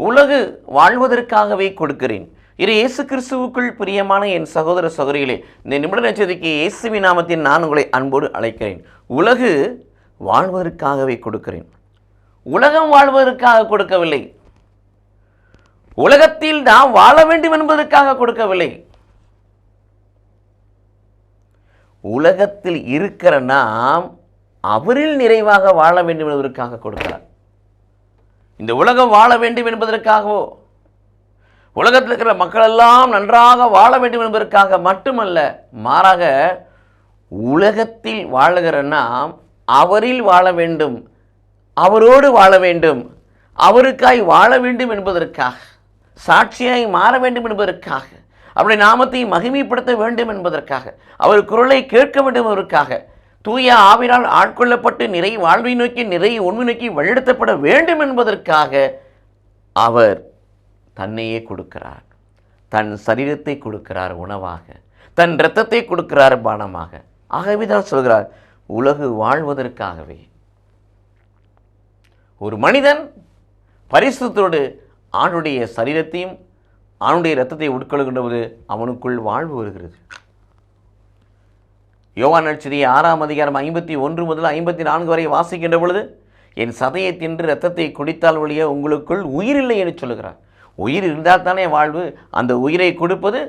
உலகு வாழ்வதற்காகவே கொடுக்கிறேன். இயேசு கிறிஸ்துவுக்குள் பிரியமான என் சகோதர சகோதரிகளே, இந்த நிமிட நட்சத்திரக்கு இயேசுவின் நாமத்தில் நான் உங்களை அன்போடு அழைக்கிறேன். உலகு வாழ்வதற்காகவே கொடுக்கிறேன். உலகம் வாழ்வதற்காக கொடுக்கவில்லை. உலகத்தில் நாம் வாழ வேண்டும் என்பதற்காக கொடுக்கவில்லை. உலகத்தில் இருக்கிற நாம் அவரில் நிறைவாக வாழ வேண்டும் என்பதற்காக கொடுக்கிறார். இந்த உலகம் வாழ வேண்டும் என்பதற்காகவோ, உலகத்தில் இருக்கிற மக்கள் எல்லாம் நன்றாக வாழ வேண்டும் என்பதற்காக மட்டுமல்ல, மாறாக உலகத்தில் வாழுகிற நாம் அவரில் வாழ வேண்டும், அவரோடு வாழ வேண்டும், அவருக்காய் வாழ வேண்டும் என்பதற்காக, சாட்சியாய் மாற வேண்டும் என்பதற்காக, அவருடைய நாமத்தை மகிமைப்படுத்த வேண்டும் என்பதற்காக, அவர் குரலை கேட்க வேண்டும் என்பதற்காக, தூய ஆவியால் ஆட்கொள்ளப்பட்டு நிறை வாழ்வை நோக்கி நிறை உண்மை நோக்கி வழிநடத்தப்பட வேண்டும் என்பதற்காக அவர் தன்னையே கொடுக்கிறார். தன் சரீரத்தை கொடுக்கிறார் உணவாக, தன் இரத்தத்தை கொடுக்கிறார் பானமாக. ஆகவே தான் சொல்கிறார், உலகு வாழ்வதற்காகவே. ஒரு மனிதன் பரிசுத்தோடு ஆணுடைய சரீரத்தையும் ஆணுடைய இரத்தத்தை உட்கொள்கின்ற போது அவனுக்குள் வாழ்வு வருகிறது. யோவான் நற்செய்தி 6ஆம் அதிகாரம் 51 முதல் 54 வரை வாசிக்கின்ற பொழுது, என் சதையை தின்று இரத்தத்தை குடித்தால் ஒழிய உங்களுக்குள் உயிர் இல்லை என்று சொல்லுகிறார். உயிர் இருந்தால் தானே வாழ்வு. அந்த உயிரை கொடுப்பது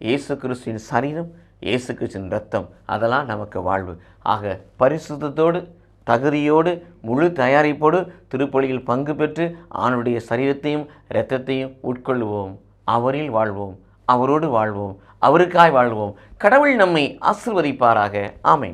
இயேசு கிறிஸ்துவின் சரீரம், இயேசு கிறிஸ்துவின் இரத்தம். அதெல்லாம் நமக்கு வாழ்வு. ஆக பரிசுத்தத்தோடு தகுதியோடு முழு தயாரிப்போடு திருப்பலியில் பங்கு பெற்று ஆணுடைய சரீரத்தையும் இரத்தத்தையும் உட்கொள்வோம். அவரில் வாழ்வோம், அவரோடு வாழ்வோம், அவருக்காய் வாழ்வோம். கடவுள் நம்மை ஆசீர்வதிப்பாராக. ஆமென்.